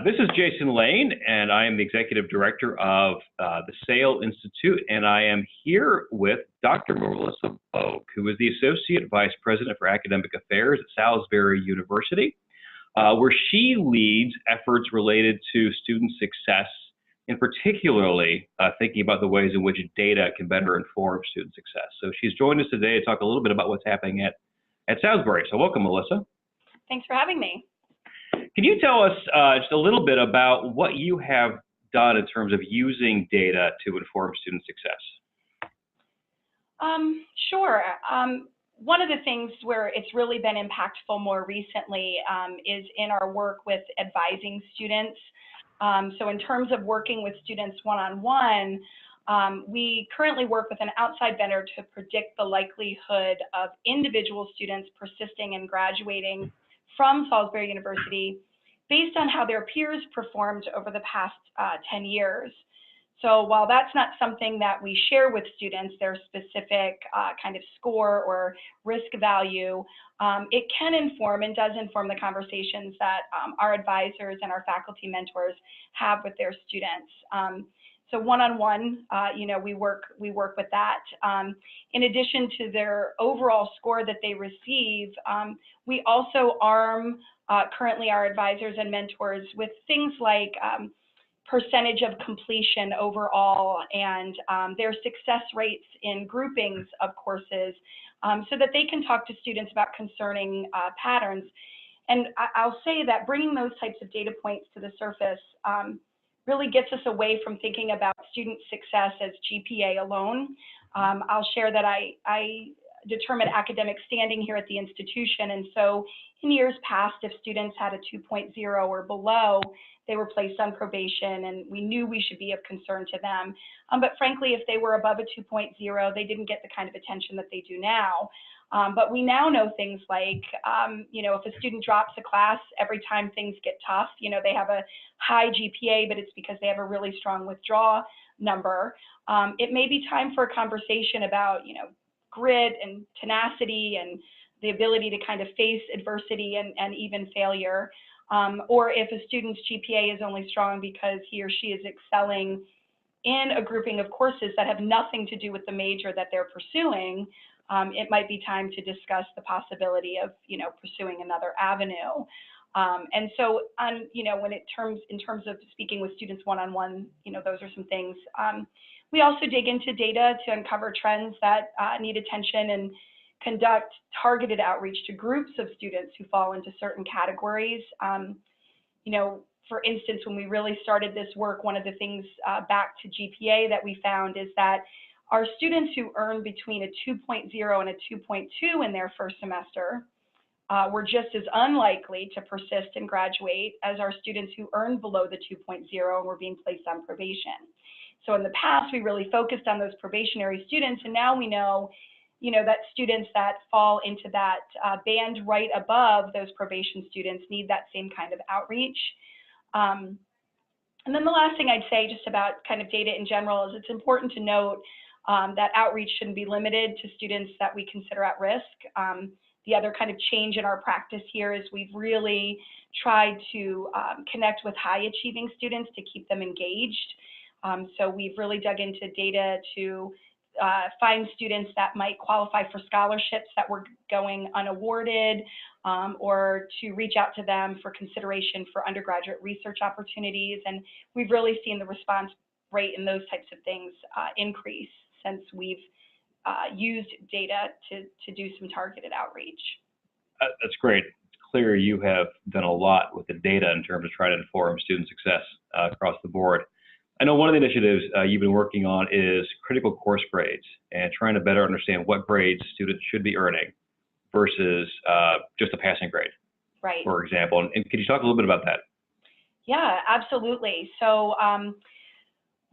This is Jason Lane, and I am the Executive Director of the SAIL Institute, and I am here with Dr. Melissa Bogue, who is the Associate Vice President for Academic Affairs at Salisbury University, where she leads efforts related to student success, and particularly thinking about the ways in which data can better inform student success. So she's joined us today to talk a little bit about what's happening at Salisbury. So welcome, Melissa. Thanks for having me. Can you tell us just a little bit about what you have done in terms of using data to inform student success? Sure. One of the things where it's really been impactful more recently is in our work with advising students. So in terms of working with students one-on-one, we currently work with an outside vendor to predict the likelihood of individual students persisting and graduating from Salisbury University based on how their peers performed over the past 10 years. So while that's not something that we share with students, their specific kind of score or risk value, it can inform and does inform the conversations that our advisors and our faculty mentors have with their students. So one-on-one, we work with that. In addition to their overall score that they receive, we also arm currently our advisors and mentors with things like percentage of completion overall and their success rates in groupings of courses so that they can talk to students about concerning patterns. And I'll say that bringing those types of data points to the surface really gets us away from thinking about student success as GPA alone. I'll share that I determine academic standing here at the institution, and so in years past, if students had a 2.0 or below, they were placed on probation, and we knew we should be of concern to them. But frankly, if they were above a 2.0, they didn't get the kind of attention that they do now. But we now know things like, if a student drops a class every time things get tough, they have a high GPA, but it's because they have a really strong withdrawal number. It may be time for a conversation about, grit and tenacity and the ability to kind of face adversity and even failure. Or if a student's GPA is only strong because he or she is excelling in a grouping of courses that have nothing to do with the major that they're pursuing, it might be time to discuss the possibility of, pursuing another avenue. And so, in terms of speaking with students one-on-one, those are some things. We also dig into data to uncover trends that need attention and conduct targeted outreach to groups of students who fall into certain categories. For instance, when we really started this work, one of the things back to GPA that we found is that our students who earn between a 2.0 and a 2.2 in their first semester were just as unlikely to persist and graduate as our students who earned below the 2.0 and were being placed on probation. So in the past, we really focused on those probationary students, and now we know, that students that fall into that band right above those probation students need that same kind of outreach. And then the last thing I'd say just about kind of data in general is it's important to note that outreach shouldn't be limited to students that we consider at risk. The other kind of change in our practice here is we've really tried to connect with high achieving students to keep them engaged. So we've really dug into data to find students that might qualify for scholarships that were going unawarded, or to reach out to them for consideration for undergraduate research opportunities. And we've really seen the response rate in those types of things increase since we've used data to do some targeted outreach. That's great. It's clear you have done a lot with the data in terms of trying to inform student success across the board. I know one of the initiatives you've been working on is critical course grades and trying to better understand what grades students should be earning versus just a passing grade, right? For example. And could you talk a little bit about that? Yeah, absolutely. So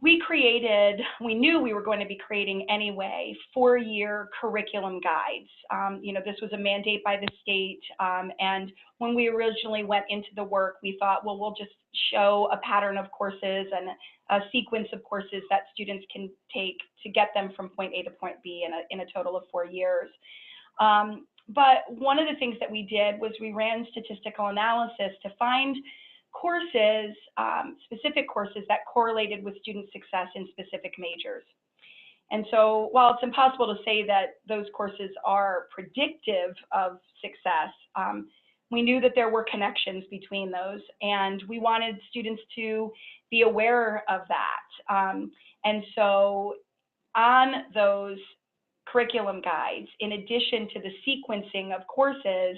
we knew we were going to be creating anyway 4-year curriculum guides. This was a mandate by the state. And when we originally went into the work, we thought, well, we'll just show a pattern of courses and a sequence of courses that students can take to get them from point A to point B in a total of 4 years. But one of the things that we did was we ran statistical analysis to find courses, specific courses that correlated with student success in specific majors. And so while it's impossible to say that those courses are predictive of success, we knew that there were connections between those, and we wanted students to be aware of that. And so on those curriculum guides, in addition to the sequencing of courses,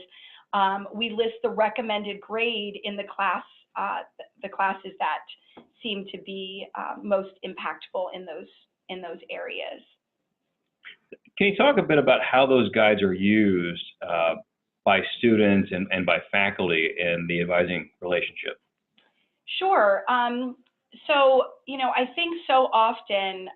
we list the recommended grade in the classes that seem to be most impactful in those areas. Can you talk a bit about how those guides are used by students and by faculty in the advising relationship? Sure. So, I think so often,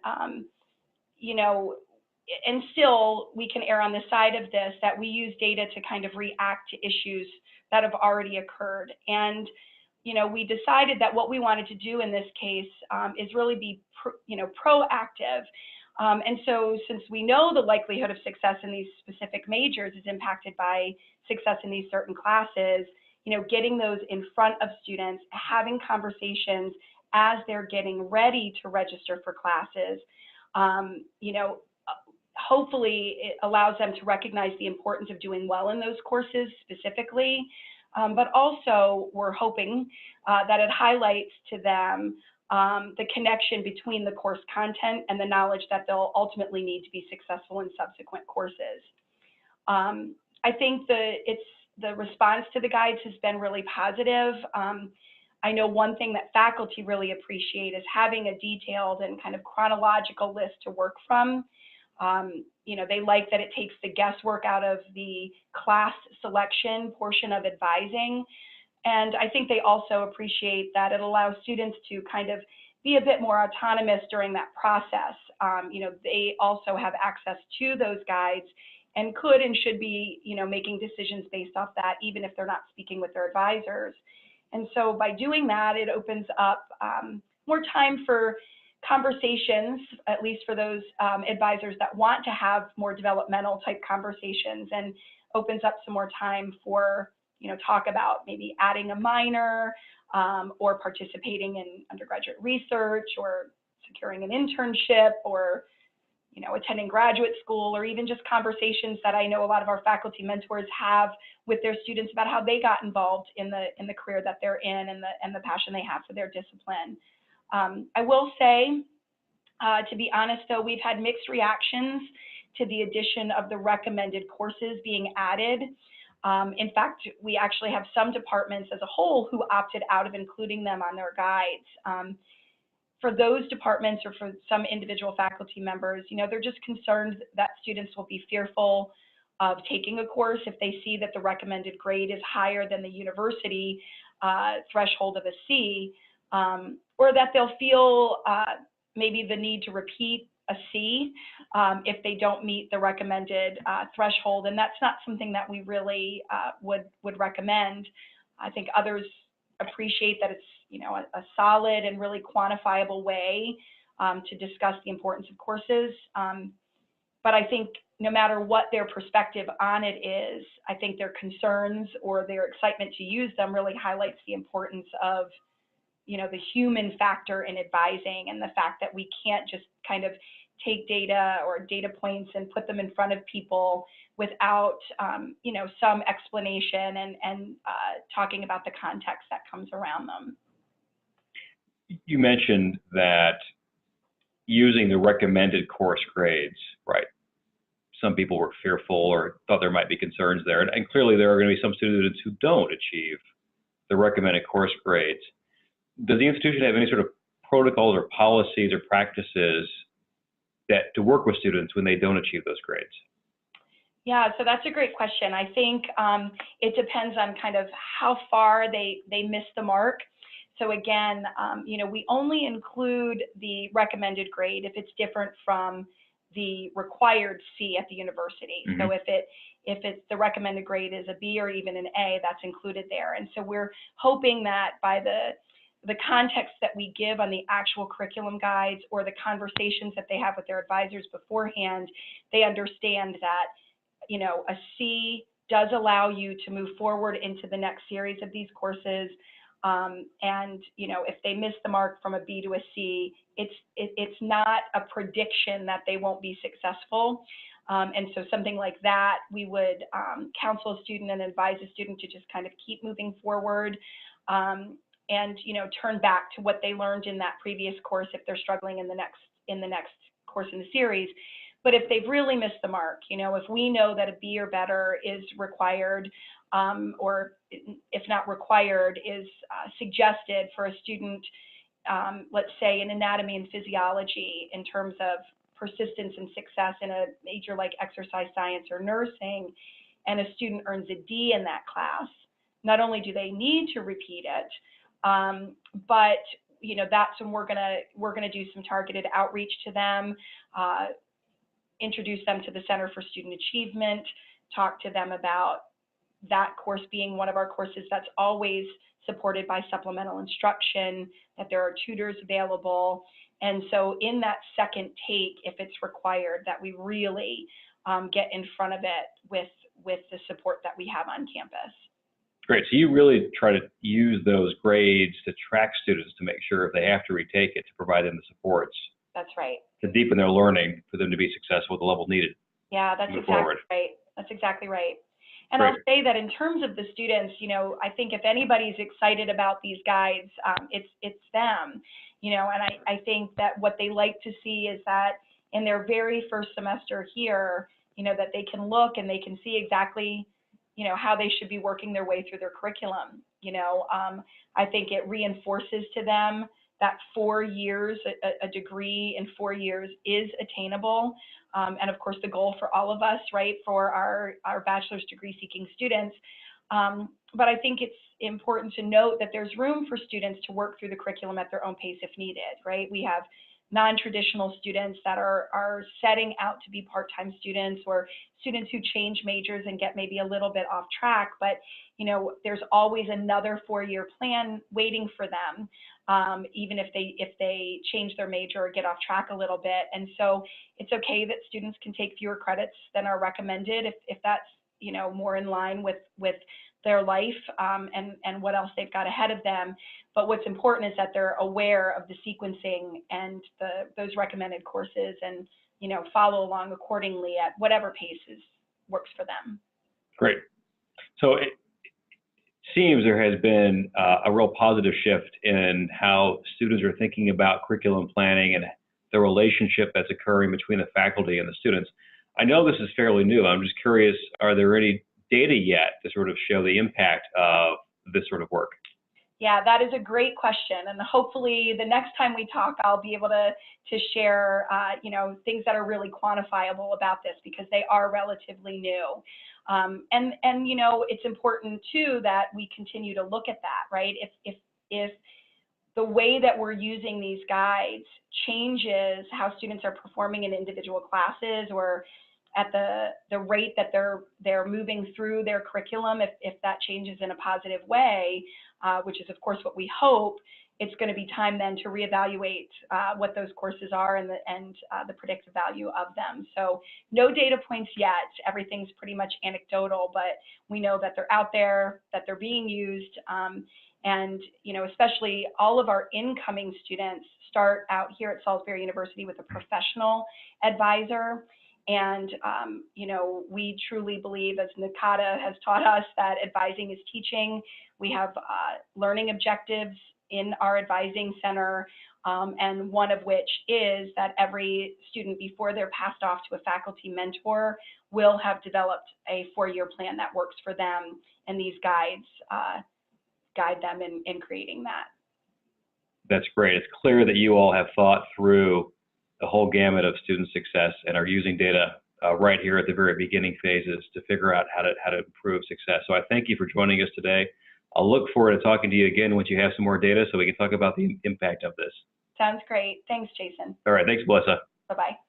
and still we can err on the side of this, that we use data to kind of react to issues that have already occurred. And, we decided that what we wanted to do in this case is really be, proactive. And so since we know the likelihood of success in these specific majors is impacted by success in these certain classes, getting those in front of students, having conversations as they're getting ready to register for classes, hopefully it allows them to recognize the importance of doing well in those courses specifically, but also we're hoping that it highlights to them the connection between the course content and the knowledge that they'll ultimately need to be successful in subsequent courses. I think the response to the guides has been really positive. I know one thing that faculty really appreciate is having a detailed and kind of chronological list to work from. They like that it takes the guesswork out of the class selection portion of advising. And I think they also appreciate that it allows students to kind of be a bit more autonomous during that process. They also have access to those guides and could and should be, making decisions based off that, even if they're not speaking with their advisors. And so by doing that, it opens up more time for conversations, at least for those advisors that want to have more developmental type conversations, and opens up some more time for, talk about maybe adding a minor or participating in undergraduate research or securing an internship or, attending graduate school, or even just conversations that I know a lot of our faculty mentors have with their students about how they got involved in the career that they're in and the passion they have for their discipline. I will say, to be honest though, we've had mixed reactions to the addition of the recommended courses being added. In fact, we actually have some departments as a whole who opted out of including them on their guides. For those departments or for some individual faculty members, they're just concerned that students will be fearful of taking a course if they see that the recommended grade is higher than the university threshold of a C, or that they'll feel maybe the need to repeat a C if they don't meet the recommended threshold. And that's not something that we really would recommend. I think others appreciate that it's a solid and really quantifiable way to discuss the importance of courses. But I think no matter what their perspective on it is, I think their concerns or their excitement to use them really highlights the importance of the human factor in advising, and the fact that we can't just kind of take data or data points and put them in front of people without, some explanation and talking about the context that comes around them. You mentioned that using the recommended course grades, right? Some people were fearful or thought there might be concerns there, and clearly there are going to be some students who don't achieve the recommended course grades. Does the institution have any sort of protocols or policies or practices that to work with students when they don't achieve those grades? Yeah, so that's a great question. I think it depends on kind of how far they miss the mark. So again, we only include the recommended grade if it's different from the required C at the university. Mm-hmm. So if it's the recommended grade is a B or even an A, that's included there. And so we're hoping that by the context that we give on the actual curriculum guides or the conversations that they have with their advisors beforehand, they understand that, a C does allow you to move forward into the next series of these courses. And, if they miss the mark from a B to a C, it's not a prediction that they won't be successful. And so something like that, we would counsel a student and advise a student to just kind of keep moving forward, and turn back to what they learned in that previous course if they're struggling in the next course in the series. But if they've really missed the mark, if we know that a B or better is required, or if not required, is suggested for a student, let's say in anatomy and physiology, in terms of persistence and success in a major like exercise science or nursing, and a student earns a D in that class, not only do they need to repeat it, but that's when we're gonna do some targeted outreach to them, introduce them to the Center for Student Achievement, talk to them about that course being one of our courses that's always supported by supplemental instruction, that there are tutors available. And so in that second take, if it's required, that we really get in front of it with the support that we have on campus. Great. So you really try to use those grades to track students to make sure if they have to retake it, to provide them the supports. That's right. To deepen their learning for them to be successful at the level needed. Yeah, that's exactly right. That's exactly right. And Great. I'll say that in terms of the students, I think if anybody's excited about these guides, it's them. And I think that what they like to see is that in their very first semester here, that they can look and they can see exactly, how they should be working their way through their curriculum. I think it reinforces to them that 4 years, a degree in 4 years is attainable. And of course, the goal for all of us, right, for our bachelor's degree seeking students. But I think it's important to note that there's room for students to work through the curriculum at their own pace if needed, right? We have non-traditional students that are setting out to be part-time students, or students who change majors and get maybe a little bit off track, but there's always another 4-year plan waiting for them, even if they change their major or get off track a little bit. And so it's okay that students can take fewer credits than are recommended if that's more in line with their life, and what else they've got ahead of them. But what's important is that they're aware of the sequencing and those recommended courses, and follow along accordingly at whatever pace works for them. Great. So it seems there has been a real positive shift in how students are thinking about curriculum planning and the relationship that's occurring between the faculty and the students. I know this is fairly new. I'm just curious, are there any data yet to sort of show the impact of this sort of work? Yeah, that is a great question, and hopefully the next time we talk, I'll be able to share things that are really quantifiable about this, because they are relatively new. And it's important too that we continue to look at that, right? If the way that we're using these guides changes how students are performing in individual classes, or at the rate that they're moving through their curriculum, if that changes in a positive way, which is of course what we hope, it's going to be time then to reevaluate what those courses are and the predictive value of them. So no data points yet. Everything's pretty much anecdotal, but we know that they're out there, that they're being used, and especially all of our incoming students start out here at Salisbury University with a professional advisor. And, we truly believe, as NACADA has taught us, that advising is teaching. We have learning objectives in our advising center, and one of which is that every student, before they're passed off to a faculty mentor, will have developed a 4-year plan that works for them, and these guides guide them in creating that. That's great. It's clear that you all have thought through the whole gamut of student success and are using data right here at the very beginning phases to figure out how to improve success. So I thank you for joining us today. I'll look forward to talking to you again once you have some more data so we can talk about the impact of this. Sounds great. Thanks, Jason. All right. Thanks, Melissa. Bye-bye.